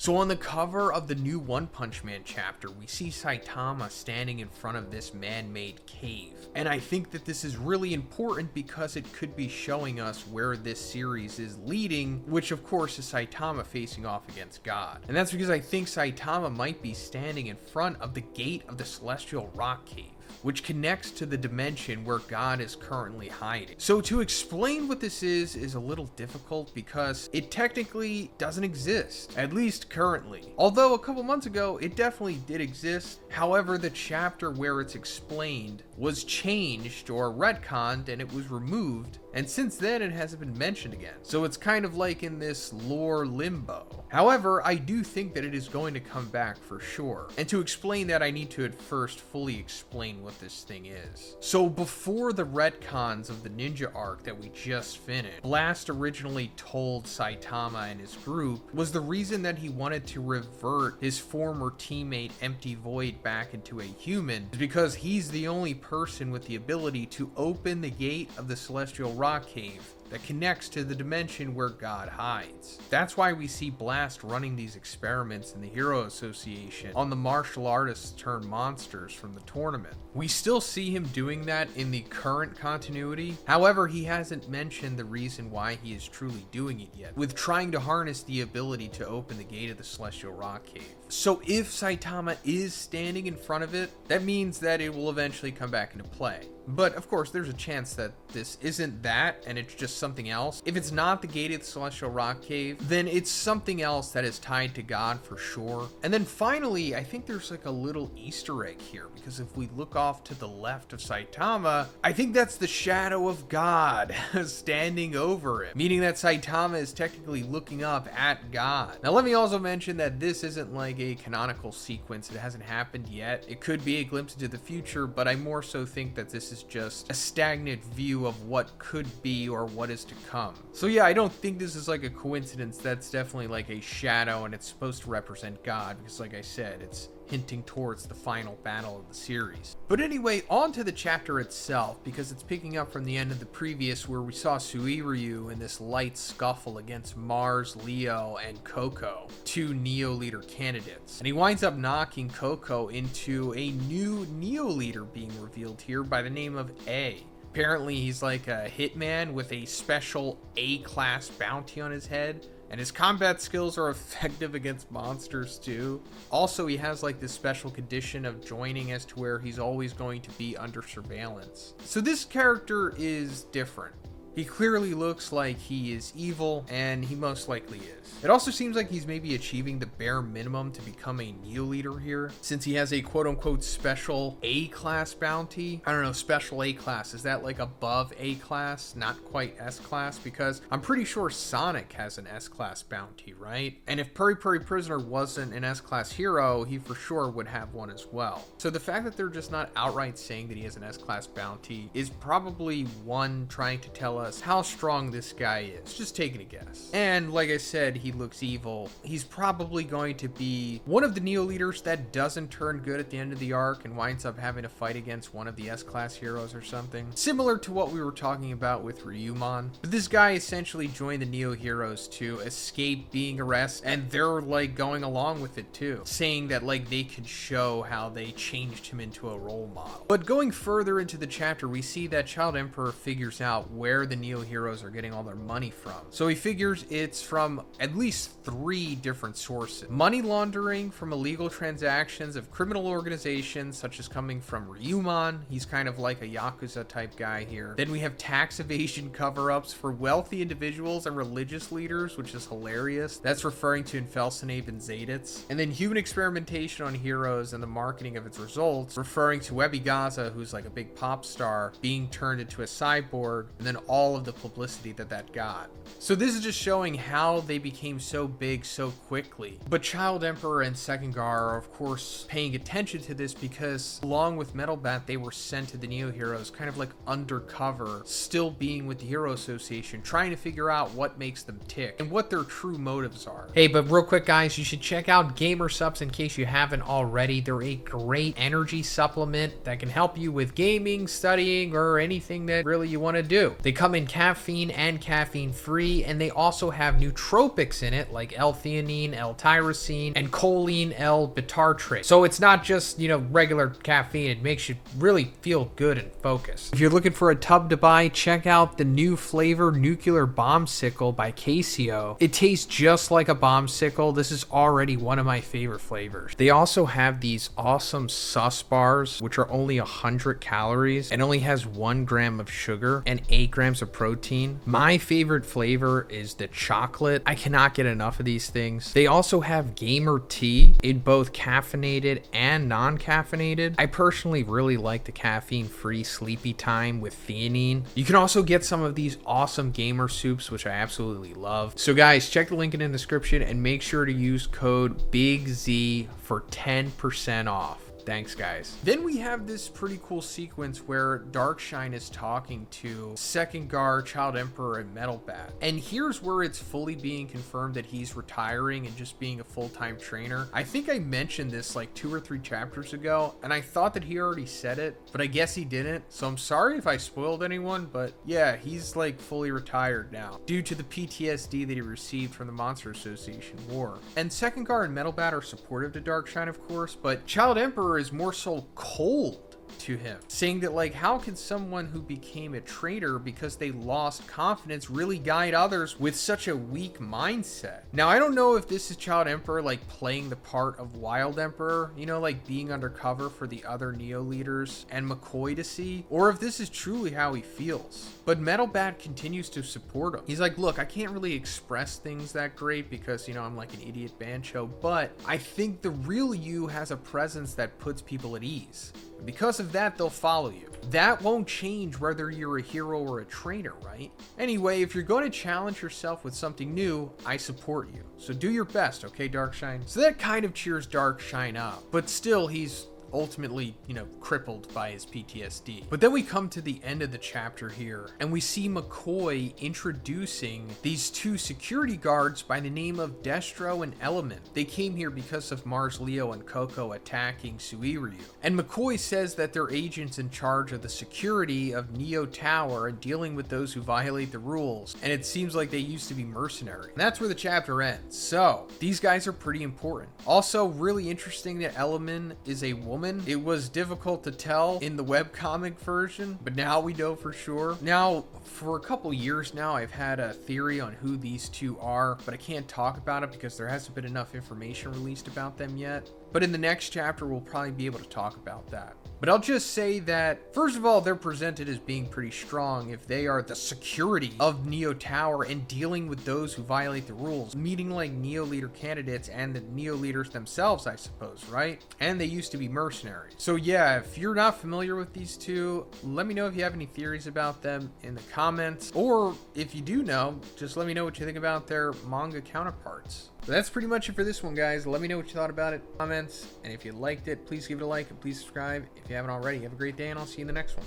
So on the cover of the new One Punch Man chapter, we see Saitama standing in front of this man-made cave. And I think that this is really important because it could be showing us where this series is leading, which of course is Saitama facing off against God. And that's because I think Saitama might be standing in front of the gate of the Celestial Rock Cave, which connects to the dimension where God is currently hiding. So to explain what this is a little difficult because it technically doesn't exist, at least currently. Although a couple months ago, it definitely did exist. However, the chapter where it's explained was changed or retconned and it was removed. And since then, it hasn't been mentioned again. So it's kind of like in this lore limbo. However, I do think that it is going to come back for sure. And to explain that, I need to at first fully explain what this thing is. So before the retcons of the ninja arc that we just finished, Blast originally told Saitama and his group was the reason that he wanted to revert his former teammate Empty Void back into a human is because he's the only person with the ability to open the gate of the Celestial Rock Cave that connects to the dimension where God hides. That's why we see Blast running these experiments in the Hero Association on the martial artists turned monsters from the tournament. We still see him doing that in the current continuity. However, he hasn't mentioned the reason why he is truly doing it yet, with trying to harness the ability to open the gate of the Celestial Rock Cave. So if Saitama is standing in front of it, that means that it will eventually come back into play. But of course, there's a chance that this isn't that and it's just something else. If it's not the gate of the Celestial Rock Cave, then it's something else that is tied to God for sure. And then finally, I think there's like a little Easter egg here, because if we look off to the left of Saitama, I think that's the shadow of God standing over him, meaning that Saitama is technically looking up at God. Now let me also mention that this isn't like a canonical sequence. It hasn't happened yet. It could be a glimpse into the future, but I more so think that this is just a stagnant view of what could be or what is to come. So yeah, I don't think this is like a coincidence. That's definitely like a shadow and it's supposed to represent God because like I said, it's hinting towards the final battle of the series. But anyway, on to the chapter itself, because it's picking up from the end of the previous where we saw Suiryu in this light scuffle against Mars, Leo, and Coco, two Neo Leader candidates. And he winds up knocking Coco into a new Neo Leader being revealed here by the name of A. Apparently he's like a hitman with a special A-class bounty on his head, and his combat skills are effective against monsters too. Also, he has like this special condition of joining as to where he's always going to be under surveillance. So this character is different. He clearly looks like he is evil, and he most likely is. It also seems like he's maybe achieving the bare minimum to become a Neo Leader here, since he has a quote-unquote special A-class bounty. I don't know, special A-class, is that like above A-class, not quite S-class? Because I'm pretty sure Sonic has an S-class bounty, right? And if Puri Puri Prisoner wasn't an S-class hero, he for sure would have one as well. So the fact that they're just not outright saying that he has an S-class bounty is probably one trying to tell us how strong this guy is. Just taking a guess. And like I said, he looks evil. He's probably going to be one of the Neo Leaders that doesn't turn good at the end of the arc and winds up having to fight against one of the S-class heroes or something. Similar to what we were talking about with Ryumon. But this guy essentially joined the Neo Heroes to escape being arrested, and they're like going along with it too, saying that like they could show how they changed him into a role model. But going further into the chapter, we see that Child Emperor figures out where the Neo Heroes are getting all their money from. So he figures it's from at least 3 different sources. Money laundering from illegal transactions of criminal organizations, such as coming from Ryumon. He's kind of like a Yakuza type guy here. Then we have tax evasion cover-ups for wealthy individuals and religious leaders, which is hilarious. That's referring to Infelsinave and Zaditz. And then human experimentation on heroes and the marketing of its results, referring to Webigaza, who's like a big pop star, being turned into a cyborg, and then all of the publicity that got. So this is just showing how they became so big so quickly. But Child Emperor and Second Gar are of course paying attention to this because along with Metal Bat, they were sent to the Neo Heroes kind of like undercover, still being with the Hero Association, trying to figure out what makes them tick and what their true motives are. Hey, but real quick guys, you should check out Gamer Supps in case you haven't already. They're a great energy supplement that can help you with gaming, studying, or anything that really you want to do. They come come in caffeine and caffeine free, and they also have nootropics in it like L-theanine, L-tyrosine, and choline L-bitartrate. So it's not just, regular caffeine. It makes you really feel good and focused. If you're looking for a tub to buy, check out the new flavor Nuclear Bombsicle by Casio. It tastes just like a bombsicle. This is already one of my favorite flavors. They also have these awesome sus bars, which are only 100 calories and only has 1 gram of sugar and 8 grams of protein. My favorite flavor is the chocolate. I cannot get enough of these things. They also have gamer tea in both caffeinated and non-caffeinated. I personally really like the caffeine-free sleepy time with theanine. You can also get some of these awesome gamer soups, which I absolutely love. So guys, check the link in the description and make sure to use code BIGZ for 10% off. Thanks, guys. Then we have this pretty cool sequence where Darkshine is talking to Second Guard, Child Emperor, and Metal Bat. And here's where it's fully being confirmed that he's retiring and just being a full-time trainer. I think I mentioned this like 2 or 3 chapters ago, and I thought that he already said it, but I guess he didn't. So I'm sorry if I spoiled anyone, but yeah, he's like fully retired now due to the PTSD that he received from the Monster Association War. And Second Guard and Metal Bat are supportive to Darkshine, of course, but Child Emperor is more so cold to him, saying that like, how can someone who became a traitor because they lost confidence really guide others with such a weak mindset? Now, I don't know if this is Child Emperor like playing the part of Wild Emperor, like being undercover for the other Neo leaders and McCoy to see, or if this is truly how he feels. But Metal Bat continues to support him. He's like, look, I can't really express things that great because, I'm like an idiot bancho, but I think the real you has a presence that puts people at ease. Because of that, they'll follow you. That won't change whether you're a hero or a trainer, right? Anyway, if you're going to challenge yourself with something new, I support you. So do your best, okay, Darkshine? So that kind of cheers Darkshine up. But still, he's ultimately, crippled by his PTSD. But then we come to the end of the chapter here, and we see McCoy introducing these 2 security guards by the name of Destro and Element. They came here because of Mars Leo and Coco attacking Suiryu. And McCoy says that they're agents in charge of the security of Neo Tower and dealing with those who violate the rules. And it seems like they used to be mercenary. And that's where the chapter ends. So these guys are pretty important. Also, really interesting that Element is a woman. It was difficult to tell in the webcomic version, but now we know for sure. Now, for a couple years now, I've had a theory on who these 2 are, but I can't talk about it because there hasn't been enough information released about them yet. But in the next chapter, we'll probably be able to talk about that. But I'll just say that, first of all, they're presented as being pretty strong if they are the security of Neo Tower and dealing with those who violate the rules, meeting like Neo Leader candidates and the Neo Leaders themselves, I suppose, right? And they used to be mercenaries. So yeah, if you're not familiar with these 2, let me know if you have any theories about them in the comments, or if you do know, just let me know what you think about their manga counterparts. So that's pretty much it for this one, guys. Let me know what you thought about it in the comments, and if you liked it, please give it a like and please subscribe if you haven't already. Have a great day, and I'll see you in the next one.